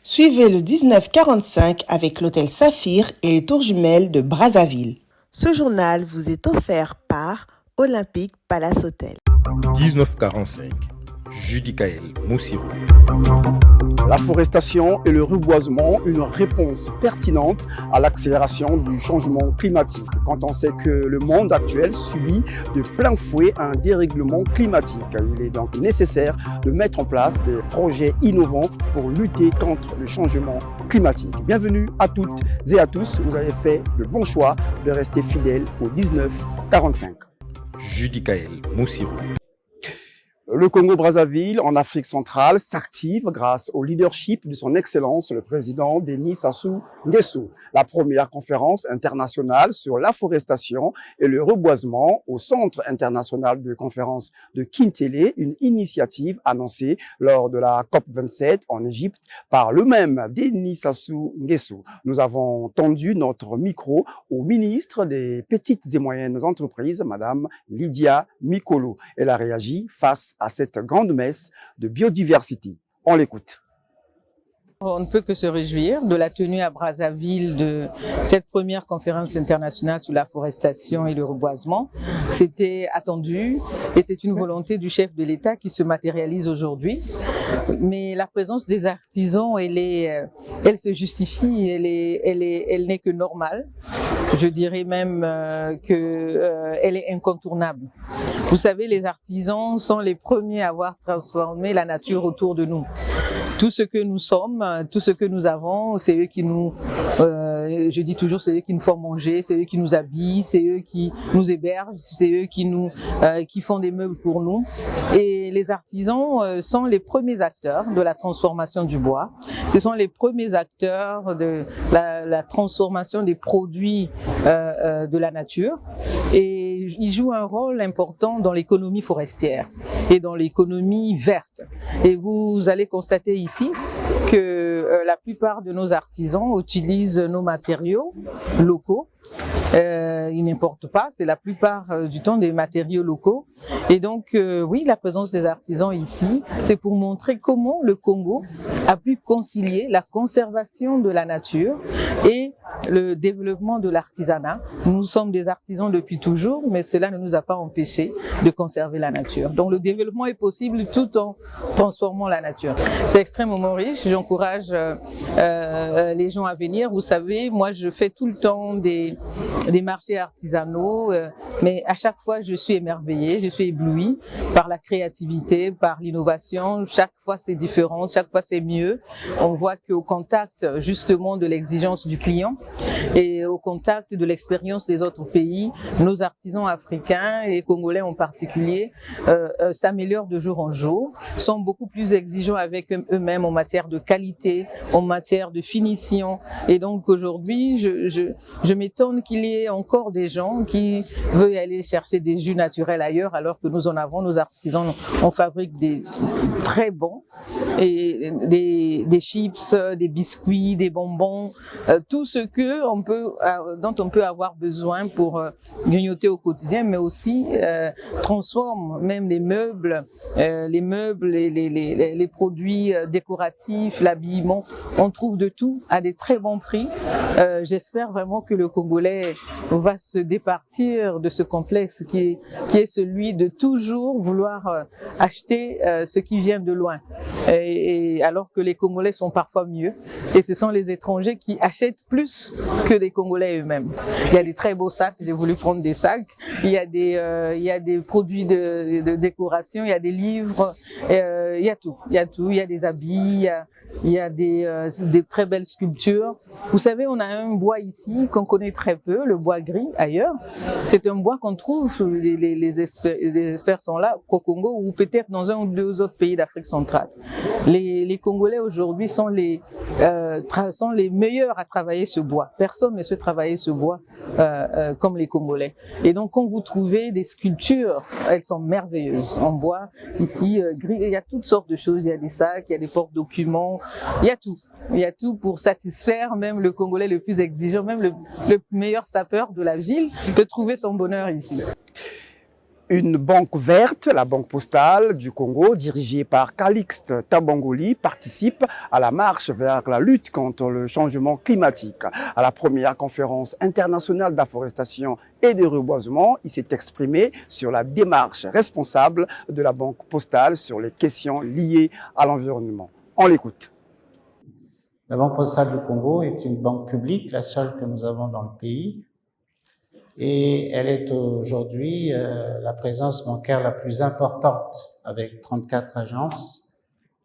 Suivez le 1945 avec l'hôtel Saphir et les tours jumelles de Brazzaville. Ce journal vous est offert par Olympique Palace Hotel. 1945, Judicaël Moussirou. La forestation et le reboisement, une réponse pertinente à l'accélération du changement climatique. Quand on sait que le monde actuel subit de plein fouet un dérèglement climatique, il est donc nécessaire de mettre en place des projets innovants pour lutter contre le changement climatique. Bienvenue à toutes et à tous, vous avez fait le bon choix de rester fidèles au 1945. Judicaël Moussirou. Le Congo-Brazzaville, en Afrique centrale, s'active grâce au leadership de son Excellence, le président Denis Sassou Nguesso. La première conférence internationale sur l'afforestation et le reboisement au Centre international de conférence de Kintélé, une initiative annoncée lors de la COP27 en Égypte par le même Denis Sassou Nguesso. Nous avons tendu notre micro au ministre des Petites et Moyennes Entreprises, Madame Lydia Mikolo. Elle a réagi face à cette grande messe de biodiversité. On l'écoute. On ne peut que se réjouir de la tenue à Brazzaville de cette première conférence internationale sur l'afforestation et le reboisement. C'était attendu et c'est une volonté du chef de l'État qui se matérialise aujourd'hui. Mais la présence des artisans, elle se justifie, elle n'est que normale. Je dirais même qu'elle est incontournable. Vous savez, les artisans sont les premiers à avoir transformé la nature autour de nous. Tout ce que nous sommes, tout ce que nous avons, c'est eux qui nous, je dis toujours, c'est eux qui nous font manger, c'est eux qui nous habillent, c'est eux qui nous hébergent, c'est eux qui font des meubles pour nous. Et les artisans sont les premiers acteurs de la transformation du bois. Ce sont les premiers acteurs de la transformation des produits de la nature. Et ils jouent un rôle important dans l'économie forestière et dans l'économie verte. Et vous allez constater ici que la plupart de nos artisans utilisent nos matériaux locaux. Ils n'importent pas, c'est la plupart du temps des matériaux locaux. Et donc, oui, la présence des artisans ici, c'est pour montrer comment le Congo a pu concilier la conservation de la nature et le développement de l'artisanat. Nous sommes des artisans depuis toujours, mais cela ne nous a pas empêchés de conserver la nature. Donc, le développement est possible tout en transformant la nature. C'est extrêmement riche. J'encourage les gens à venir. Vous savez, moi, je fais tout le temps des marchés artisanaux, mais à chaque fois, je suis émerveillée, je suis éblouie par la créativité, par l'innovation. Chaque fois, c'est différent, chaque fois, c'est mieux. On voit qu'au contact, justement, de l'exigence du client et au contact de l'expérience des autres pays, nos artisans africains et congolais en particulier s'améliorent de jour en jour, sont beaucoup plus exigeants avec eux-mêmes en matière de qualité, en matière de finition. Et donc, aujourd'hui, je m'étonne qu'il y ait encore des gens qui veulent aller chercher des jus naturels ailleurs, alors que nous en avons, nos artisans, on fabrique des très bons, et des chips, des biscuits, des bonbons, tout ce dont on peut avoir besoin pour grignoter au quotidien, mais aussi transforme même les meubles, les produits décoratifs, l'habillement. On trouve de tout à des très bons prix. J'espère vraiment que le Congolais va se départir de ce complexe qui est celui de toujours vouloir acheter ce qui vient de loin. Et alors que les Congolais sont parfois mieux. Et ce sont les étrangers qui achètent plus que les Congolais eux-mêmes. Il y a des très beaux sacs, j'ai voulu prendre des sacs. Il y a des produits de décoration, il y a des livres, il y a tout. Il y a des habits, il y a des très belles sculptures. Vous savez, on a un bois ici qu'on connaît très peu, le bois gris ailleurs. C'est un bois qu'on trouve, les experts sont là, au Congo ou peut-être dans un ou deux autres pays d'Afrique centrale. Les Congolais aujourd'hui sont les meilleurs à travailler ce bois. Personne ne sait travailler ce bois comme les Congolais. Et donc, quand vous trouvez des sculptures, elles sont merveilleuses en bois. Ici, gris, il y a toutes sortes de choses. Il y a des sacs, il y a des porte-documents, il y a tout. Il y a tout pour satisfaire même le Congolais le plus exigeant, même le meilleur sapeur de la ville peut trouver son bonheur ici. Une banque verte, la Banque postale du Congo, dirigée par Calixte Tabangoli, participe à la marche vers la lutte contre le changement climatique. À la première conférence internationale d'afforestation et de reboisement, il s'est exprimé sur la démarche responsable de la Banque postale sur les questions liées à l'environnement. On l'écoute. La Banque postale du Congo est une banque publique, la seule que nous avons dans le pays. Et elle est aujourd'hui la présence bancaire la plus importante, avec 34 agences.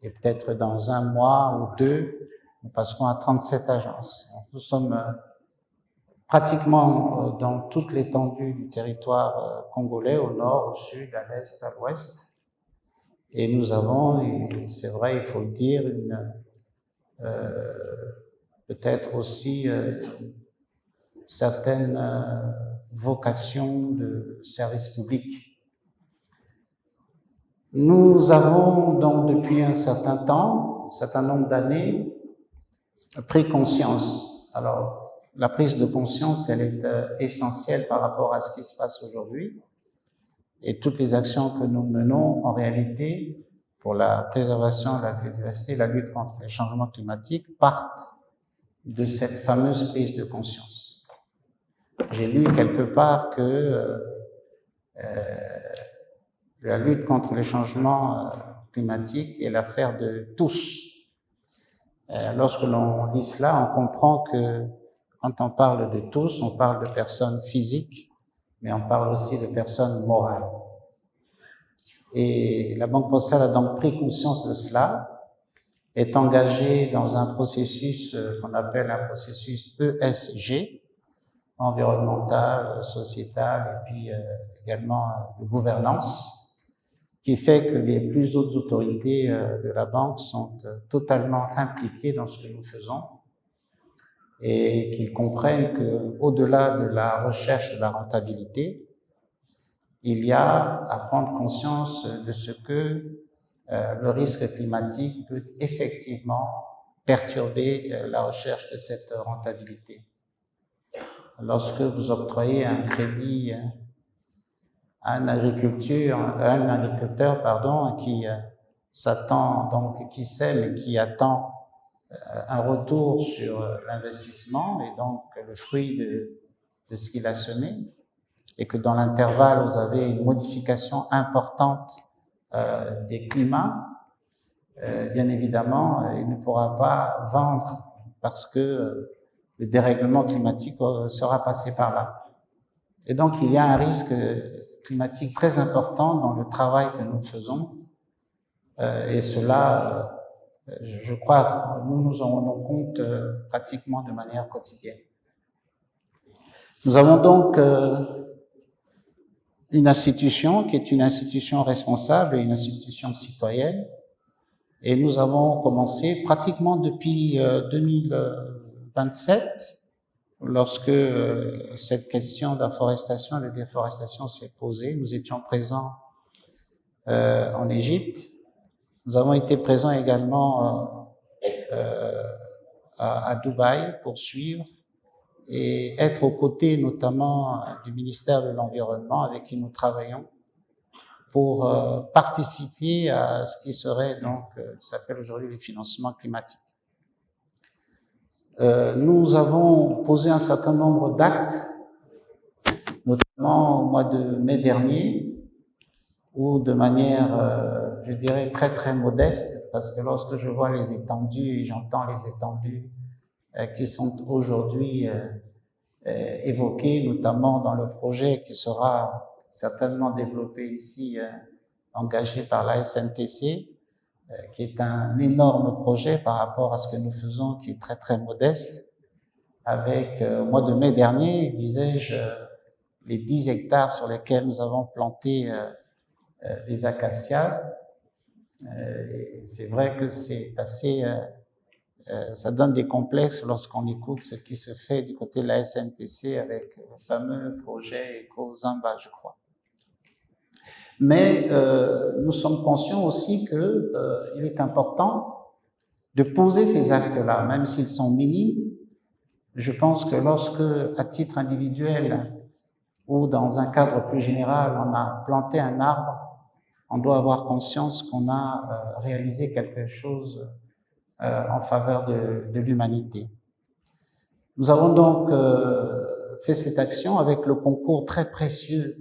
Et peut-être dans un mois ou deux, nous passerons à 37 agences. Nous sommes pratiquement dans toute l'étendue du territoire congolais, au nord, au sud, à l'est, à l'ouest. Et nous avons, c'est vrai, il faut le dire, peut-être aussi certaines vocation de service public. Nous avons donc depuis un certain temps, un certain nombre d'années, pris conscience. Alors, la prise de conscience, elle est essentielle par rapport à ce qui se passe aujourd'hui. Et toutes les actions que nous menons, en réalité, pour la préservation de la biodiversité, la lutte contre les changements climatiques, partent de cette fameuse prise de conscience. J'ai lu quelque part que la lutte contre les changements climatiques est l'affaire de tous. Lorsque l'on lit cela, on comprend que quand on parle de tous, on parle de personnes physiques, mais on parle aussi de personnes morales. Et la Banque postale a donc pris conscience de cela, est engagée dans un processus qu'on appelle un processus ESG, environnementale, sociétale et puis également de gouvernance, qui fait que les plus hautes autorités de la banque sont totalement impliquées dans ce que nous faisons et qu'ils comprennent qu'au-delà de la recherche de la rentabilité, il y a à prendre conscience de ce que le risque climatique peut effectivement perturber la recherche de cette rentabilité. Lorsque vous octroyez un crédit à un agriculteur, qui s'attend, donc qui sème et qui attend un retour sur l'investissement et donc le fruit de ce qu'il a semé, et que dans l'intervalle vous avez une modification importante des climats, bien évidemment, il ne pourra pas vendre parce que le dérèglement climatique sera passé par là. Et donc, il y a un risque climatique très important dans le travail que nous faisons. Et cela, je crois, nous en rendons compte pratiquement de manière quotidienne. Nous avons donc une institution qui est une institution responsable et une institution citoyenne. Et nous avons commencé pratiquement depuis 2027, lorsque cette question d'afforestation et de déforestation s'est posée. Nous étions présents en Égypte. Nous avons été présents également à Dubaï pour suivre et être aux côtés notamment du ministère de l'Environnement avec qui nous travaillons pour participer à ce qui serait donc, qui s'appelle aujourd'hui les financements climatiques. Nous avons posé un certain nombre d'actes, notamment au mois de mai dernier, où de manière, je dirais, très très modeste, parce que lorsque je vois les étendues et j'entends les étendues qui sont aujourd'hui évoquées, notamment dans le projet qui sera certainement développé ici, engagé par la SNPC, qui est un énorme projet par rapport à ce que nous faisons, qui est très très modeste, avec, au mois de mai dernier, disais-je, les 10 hectares sur lesquels nous avons planté les acacias. C'est vrai que c'est assez, ça donne des complexes lorsqu'on écoute ce qui se fait du côté de la SNPC avec le fameux projet Eco-Zamba, je crois. Mais nous sommes conscients aussi qu'il est important de poser ces actes-là, même s'ils sont minimes. Je pense que lorsque, à titre individuel ou dans un cadre plus général, on a planté un arbre, on doit avoir conscience qu'on a réalisé quelque chose en faveur de l'humanité. Nous avons donc fait cette action avec le concours très précieux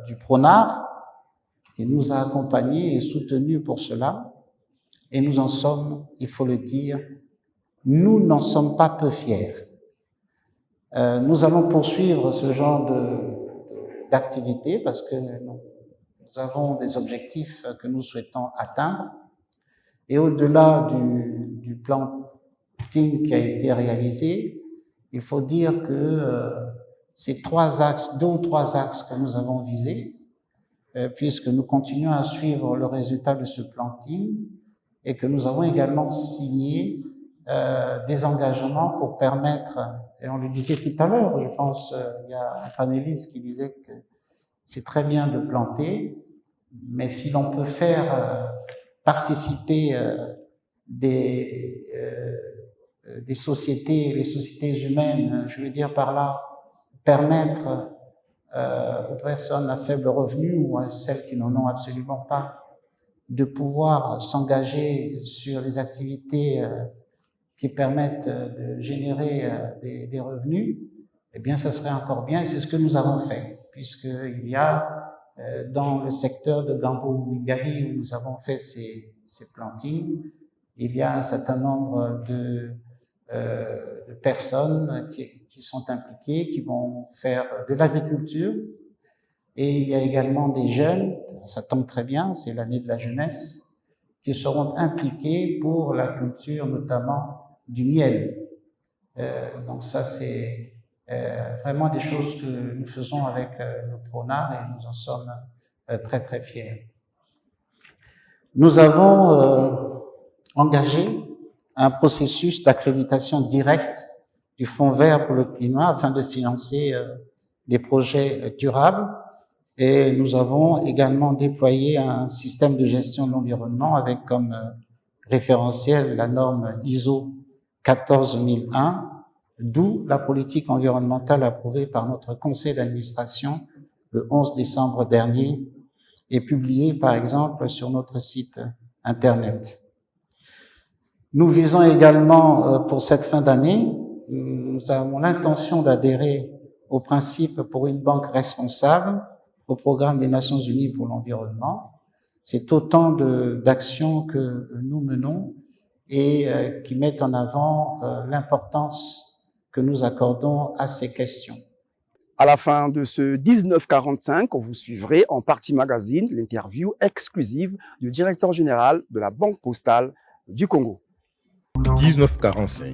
du PRONAR, qui nous a accompagnés et soutenus pour cela. Et nous en sommes, il faut le dire, nous n'en sommes pas peu fiers. Nous allons poursuivre ce genre d'activité parce que nous avons des objectifs que nous souhaitons atteindre. Et au-delà du planting qui a été réalisé, il faut dire que ces deux ou trois axes que nous avons visés, puisque nous continuons à suivre le résultat de ce planting et que nous avons également signé des engagements pour permettre, et on le disait tout à l'heure, je pense, il y a un panéliste qui disait que c'est très bien de planter, mais si l'on peut faire participer des sociétés, les sociétés humaines, je veux dire par là, permettre aux personnes à faible revenu ou à celles qui n'en ont absolument pas, de pouvoir s'engager sur des activités qui permettent de générer des revenus, eh bien, ça serait encore bien, et c'est ce que nous avons fait, puisqu'il y a dans le secteur de Gambo-Mingali, où nous avons fait ces plantings, il y a un certain nombre de personnes qui sont impliquées, qui vont faire de l'agriculture, et il y a également des jeunes, ça tombe très bien, c'est l'année de la jeunesse, qui seront impliqués pour la culture notamment du miel. Donc ça, c'est vraiment des choses que nous faisons avec le PRONAR et nous en sommes très très fiers. Nous avons engagé un processus d'accréditation directe du Fonds vert pour le climat afin de financer des projets durables. Et nous avons également déployé un système de gestion de l'environnement avec comme référentiel la norme ISO 14001, d'où la politique environnementale approuvée par notre conseil d'administration le 11 décembre dernier et publiée par exemple sur notre site internet. Nous visons également pour cette fin d'année, nous avons l'intention d'adhérer au principe pour une banque responsable au programme des Nations Unies pour l'environnement. C'est autant d'actions que nous menons et qui mettent en avant l'importance que nous accordons à ces questions. À la fin de ce 1945, vous suivrez en partie magazine l'interview exclusive du directeur général de la Banque postale du Congo. 1945.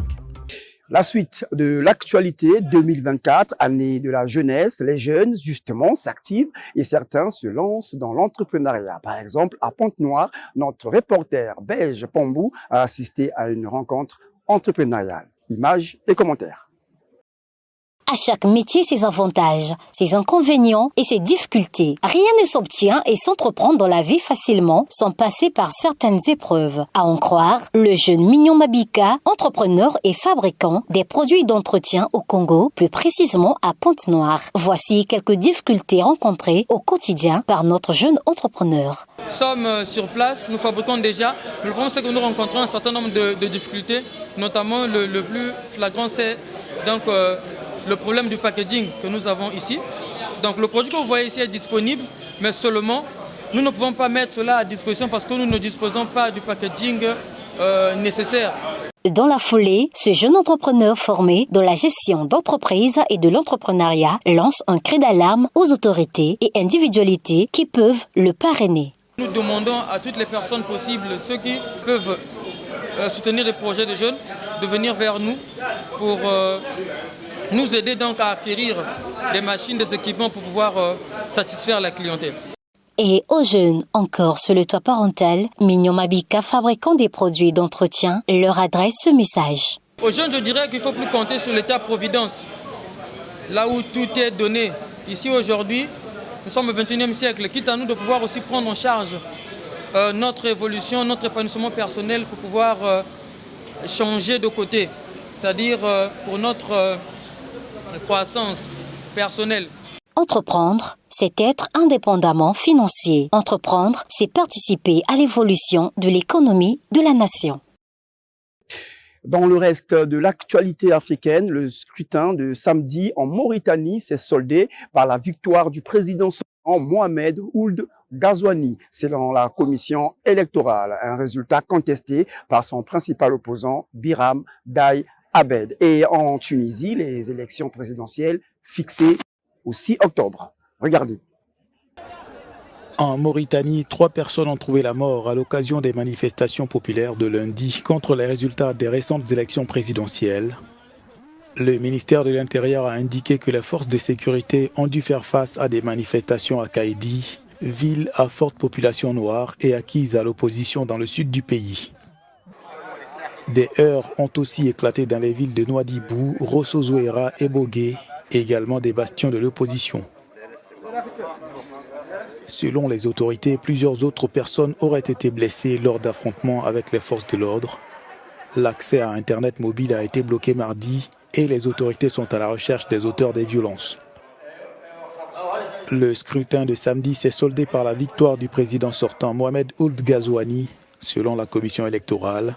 La suite de l'actualité 2024, année de la jeunesse, les jeunes justement s'activent et certains se lancent dans l'entrepreneuriat. Par exemple, à Pointe-Noire, notre reporter belge Pambou a assisté à une rencontre entrepreneuriale. Images et commentaires. À chaque métier, ses avantages, ses inconvénients et ses difficultés. Rien ne s'obtient et s'entreprend dans la vie facilement sans passer par certaines épreuves. À en croire, le jeune Mignon Mabika, entrepreneur et fabricant des produits d'entretien au Congo, plus précisément à Pointe-Noire. Voici quelques difficultés rencontrées au quotidien par notre jeune entrepreneur. Nous sommes sur place, nous fabriquons déjà. Le problème, c'est que nous rencontrons un certain nombre de difficultés, notamment le plus flagrant, c'est donc le problème du packaging que nous avons ici. Donc le produit que vous voyez ici est disponible, mais seulement nous ne pouvons pas mettre cela à disposition parce que nous ne disposons pas du packaging nécessaire. Dans la foulée, ce jeune entrepreneur formé dans la gestion d'entreprise et de l'entrepreneuriat lance un cri d'alarme aux autorités et individualités qui peuvent le parrainer. Nous demandons à toutes les personnes possibles, ceux qui peuvent soutenir les projets de jeunes, de venir vers nous pour nous aider donc à acquérir des machines, des équipements pour pouvoir satisfaire la clientèle. Et aux jeunes, encore sur le toit parental, Mignon Mabika, fabricant des produits d'entretien, leur adresse ce message. Aux jeunes, je dirais qu'il ne faut plus compter sur l'État-providence, là où tout est donné. Ici aujourd'hui, nous sommes au XXIe siècle, quitte à nous de pouvoir aussi prendre en charge notre évolution, notre épanouissement personnel pour pouvoir changer de côté, c'est-à-dire pour notre croissance personnelle. Entreprendre, c'est être indépendamment financier. Entreprendre, c'est participer à l'évolution de l'économie de la nation. Dans le reste de l'actualité africaine, le scrutin de samedi en Mauritanie s'est soldé par la victoire du président sortant Mohamed Ould Ghazouani, selon la commission électorale. Un résultat contesté par son principal opposant, Biram Daï Abed. Et en Tunisie, les élections présidentielles fixées au 6 octobre. Regardez. En Mauritanie, 3 personnes ont trouvé la mort à l'occasion des manifestations populaires de lundi contre les résultats des récentes élections présidentielles. Le ministère de l'Intérieur a indiqué que les forces de sécurité ont dû faire face à des manifestations à Kaïdi, ville à forte population noire et acquise à l'opposition dans le sud du pays. Des heurts ont aussi éclaté dans les villes de Nouadhibou, Rosso Zouéra et Bogué, et également des bastions de l'opposition. Selon les autorités, plusieurs autres personnes auraient été blessées lors d'affrontements avec les forces de l'ordre. L'accès à Internet mobile a été bloqué mardi et les autorités sont à la recherche des auteurs des violences. Le scrutin de samedi s'est soldé par la victoire du président sortant Mohamed Ould Ghazouani, selon la commission électorale,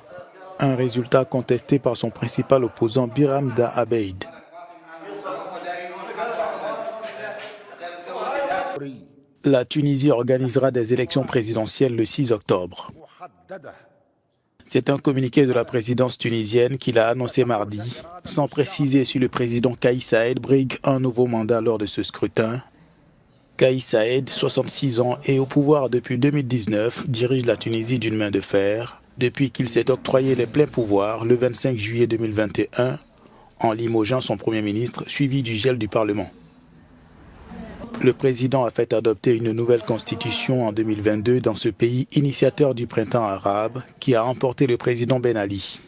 un résultat contesté par son principal opposant Biram Daï Abed. La Tunisie organisera des élections présidentielles le 6 octobre. C'est un communiqué de la présidence tunisienne qui l'a annoncé mardi, sans préciser si le président Kais Saïed brigue un nouveau mandat lors de ce scrutin. Kais Saïed, 66 ans, est au pouvoir depuis 2019, dirige la Tunisie d'une main de fer, depuis qu'il s'est octroyé les pleins pouvoirs le 25 juillet 2021, en limogeant son Premier ministre, suivi du gel du Parlement. Le président a fait adopter une nouvelle constitution en 2022 dans ce pays initiateur du printemps arabe qui a remporté le président Ben Ali.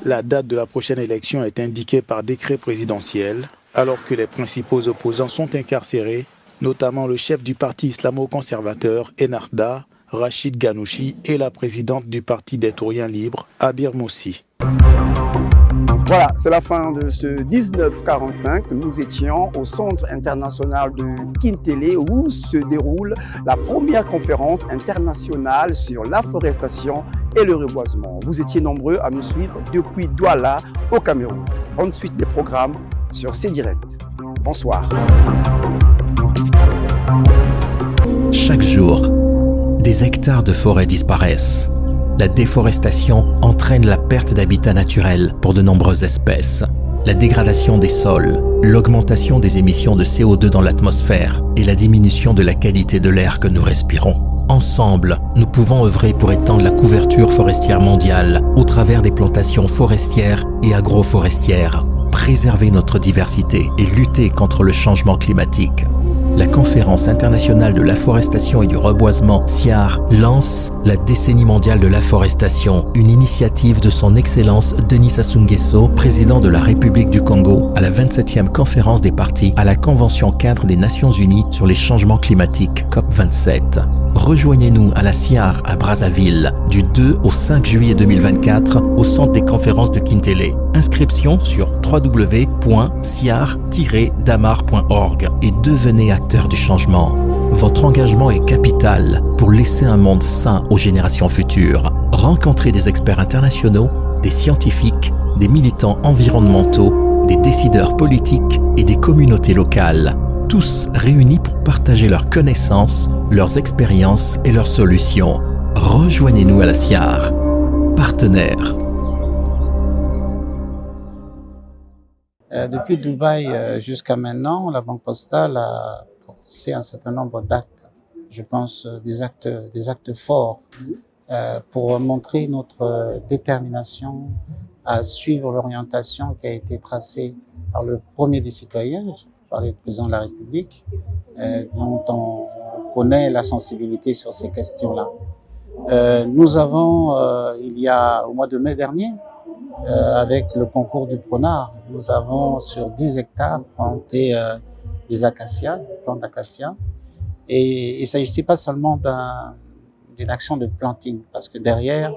La date de la prochaine élection est indiquée par décret présidentiel, alors que les principaux opposants sont incarcérés, notamment le chef du parti islamo-conservateur Ennahda, Rachid Ghannouchi, et la présidente du parti des Tauriens libres, Abir Moussi. Voilà, c'est la fin de ce 1945. Nous étions au Centre international de Kintélé où se déroule la première conférence internationale sur l'afforestation et le reboisement. Vous étiez nombreux à nous suivre depuis Douala au Cameroun. Bonne suite des programmes sur C-Direct. Bonsoir. Chaque jour, des hectares de forêt disparaissent. La déforestation entraîne la perte d'habitat naturel pour de nombreuses espèces, la dégradation des sols, l'augmentation des émissions de CO2 dans l'atmosphère et la diminution de la qualité de l'air que nous respirons. Ensemble, nous pouvons œuvrer pour étendre la couverture forestière mondiale au travers des plantations forestières et agroforestières, préserver notre diversité et lutter contre le changement climatique. La Conférence internationale de l'afforestation et du reboisement, CIAR, lance la décennie mondiale de l'afforestation, une initiative de son Excellence Denis Sassou Nguesso, président de la République du Congo, à la 27e conférence des parties à la Convention cadre des Nations Unies sur les changements climatiques, COP27. Rejoignez-nous à la CIAR à Brazzaville du 2 au 5 juillet 2024 au centre des conférences de Kintélé. Inscription sur www.ciar-damar.org et devenez acteur du changement. Votre engagement est capital pour laisser un monde sain aux générations futures. Rencontrez des experts internationaux, des scientifiques, des militants environnementaux, des décideurs politiques et des communautés locales. Tous réunis pour partager leurs connaissances, leurs expériences et leurs solutions. Rejoignez-nous à la CIAR. Partenaire. Depuis Dubaï jusqu'à maintenant, la Banque Postale a proposé un certain nombre d'actes, je pense des actes forts pour montrer notre détermination à suivre l'orientation qui a été tracée par le premier des citoyens, par le président de la République, dont on connaît la sensibilité sur ces questions-là. Nous avons, au mois de mai dernier, avec le concours du Pronard, nous avons sur 10 hectares planté des acacias, plantes d'acacias. Et il ne s'agissait pas seulement d'une action de planting, parce que derrière,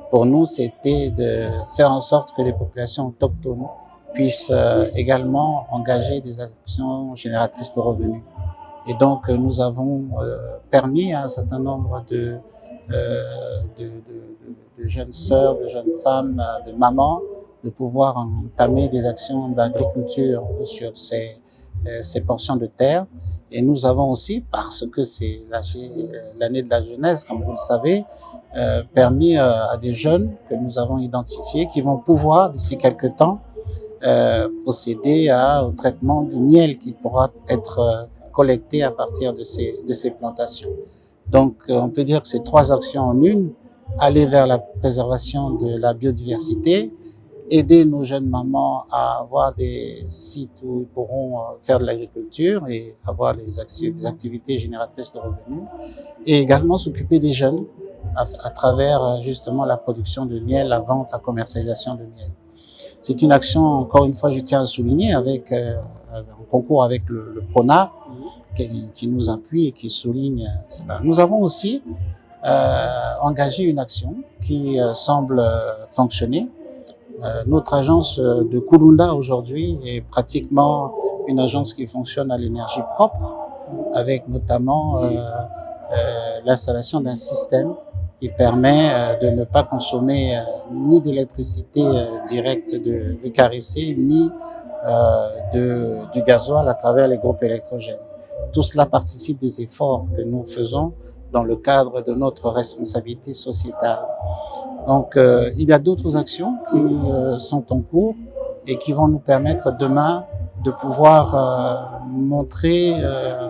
pour nous, c'était de faire en sorte que les populations autochtones puissent également engager des actions génératrices de revenus. Et donc, nous avons permis à un certain nombre de jeunes sœurs, de jeunes femmes, de mamans, de pouvoir entamer des actions d'agriculture sur ces portions de terre. Et nous avons aussi, parce que c'est l'année de la jeunesse, comme vous le savez, permis à des jeunes que nous avons identifiés qui vont pouvoir, d'ici quelques temps, procéder au traitement du miel qui pourra être collecté à partir de ces plantations. Donc, on peut dire que c'est 3 actions en une: aller vers la préservation de la biodiversité, aider nos jeunes mamans à avoir des sites où ils pourront faire de l'agriculture et avoir des activités génératrices de revenus, et également s'occuper des jeunes à travers justement la production de miel, la vente, la commercialisation de miel. C'est une action, encore une fois, je tiens à souligner, avec en concours avec le PRONA, qui nous appuie et qui souligne cela. Nous avons aussi engagé une action qui semble fonctionner. Notre agence de Kulunda aujourd'hui est pratiquement une agence qui fonctionne à l'énergie propre, avec notamment l'installation d'un système qui permet de ne pas consommer ni d'électricité directe de caressée, ni du gasoil à travers les groupes électrogènes. Tout cela participe des efforts que nous faisons dans le cadre de notre responsabilité sociétale. Donc, il y a d'autres actions qui sont en cours et qui vont nous permettre demain de pouvoir montrer,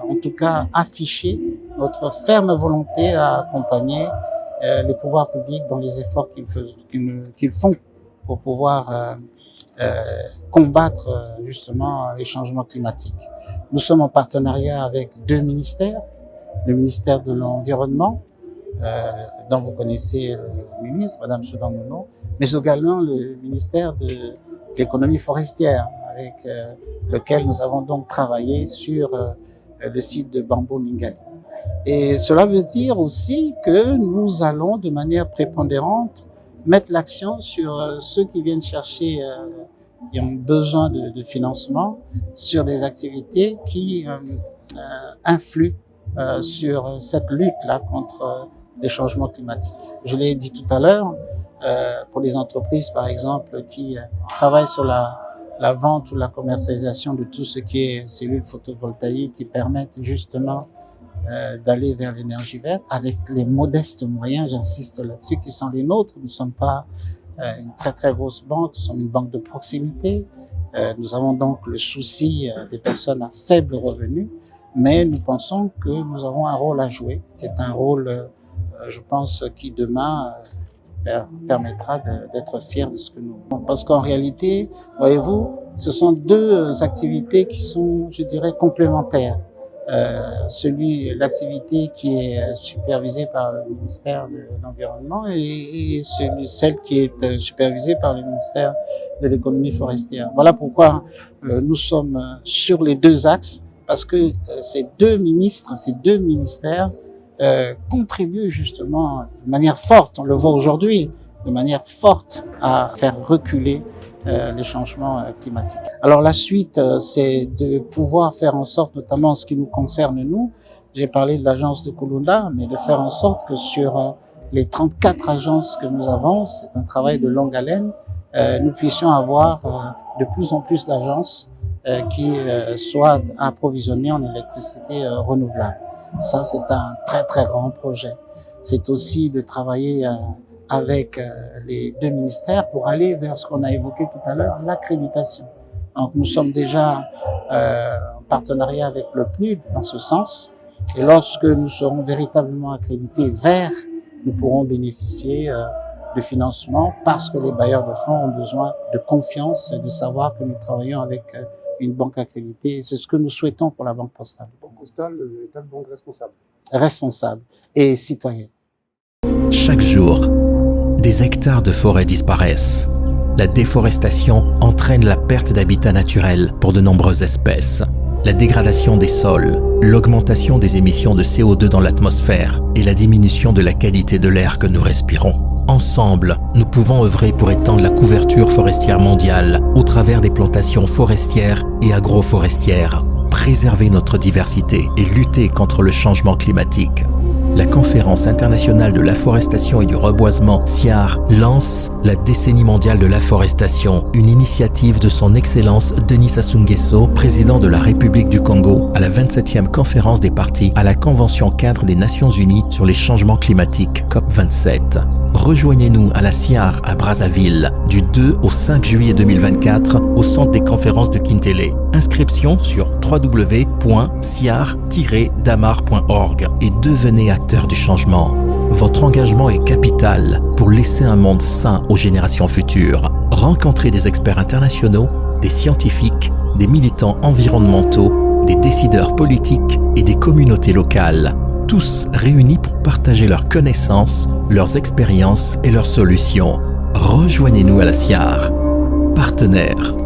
en tout cas afficher notre ferme volonté à accompagner les pouvoirs publics dans les efforts qu'ils font pour pouvoir combattre justement les changements climatiques. Nous sommes en partenariat avec 2 ministères, le ministère de l'Environnement, dont vous connaissez le ministre, Madame Soudan Nono, mais également le ministère de l'économie forestière, avec lequel nous avons donc travaillé sur le site de Bambo Mingali. Et cela veut dire aussi que nous allons de manière prépondérante mettre l'accent sur ceux qui viennent chercher, qui ont besoin de financement, sur des activités qui influent sur cette lutte-là contre les changements climatiques. Je l'ai dit tout à l'heure, pour les entreprises, par exemple, qui travaillent sur la vente ou la commercialisation de tout ce qui est cellules photovoltaïques qui permettent justement d'aller vers l'énergie verte avec les modestes moyens, j'insiste là-dessus, qui sont les nôtres. Nous ne sommes pas une très très grosse banque, nous sommes une banque de proximité. Nous avons donc le souci des personnes à faible revenu, mais nous pensons que nous avons un rôle à jouer, qui est un rôle, je pense, qui demain permettra d'être fiers de ce que nous faisons. Parce qu'en réalité, voyez-vous, ce sont 2 activités qui sont, je dirais, complémentaires. L'activité qui est supervisée par le ministère de l'Environnement et celle qui est supervisée par le ministère de l'économie forestière. Voilà pourquoi nous sommes sur les 2 axes, parce que ces 2 ministres, ces 2 ministères contribuent justement de manière forte, on le voit aujourd'hui, de manière forte à faire reculer les changements climatiques. Alors la suite, c'est de pouvoir faire en sorte, notamment en ce qui nous concerne nous, j'ai parlé de l'agence de Kulunda, mais de faire en sorte que sur les 34 agences que nous avons, c'est un travail de longue haleine, nous puissions avoir de plus en plus d'agences qui soient approvisionnées en électricité renouvelable. Ça, c'est un très très grand projet. C'est aussi de travailler avec les 2 ministères pour aller vers ce qu'on a évoqué tout à l'heure, l'accréditation. Donc nous sommes déjà en partenariat avec le PNUD dans ce sens, et lorsque nous serons véritablement accrédités vert, nous pourrons bénéficier de financement parce que les bailleurs de fonds ont besoin de confiance et de savoir que nous travaillons avec une banque accréditée, et c'est ce que nous souhaitons pour la Banque Postale. Banque Postale, l'État de banque responsable. Responsable et citoyenne. Chaque jour, des hectares de forêt disparaissent. La déforestation entraîne la perte d'habitat naturel pour de nombreuses espèces, la dégradation des sols, l'augmentation des émissions de CO2 dans l'atmosphère et la diminution de la qualité de l'air que nous respirons. Ensemble, nous pouvons œuvrer pour étendre la couverture forestière mondiale au travers des plantations forestières et agroforestières, préserver notre diversité et lutter contre le changement climatique. La Conférence internationale de l'afforestation et du reboisement CIAR lance la décennie mondiale de l'afforestation, une initiative de son Excellence Denis Sassou Nguesso, président de la République du Congo, à la 27e conférence des parties à la Convention cadre des Nations Unies sur les changements climatiques COP27. Rejoignez-nous à la CIAR à Brazzaville du 2 au 5 juillet 2024 au centre des conférences de Kintélé. Inscription sur www.ciar-damar.org et devenez acteur du changement. Votre engagement est capital pour laisser un monde sain aux générations futures. Rencontrez des experts internationaux, des scientifiques, des militants environnementaux, des décideurs politiques et des communautés locales. Tous réunis pour partager leurs connaissances, leurs expériences et leurs solutions. Rejoignez-nous à la CIAR. Partenaires.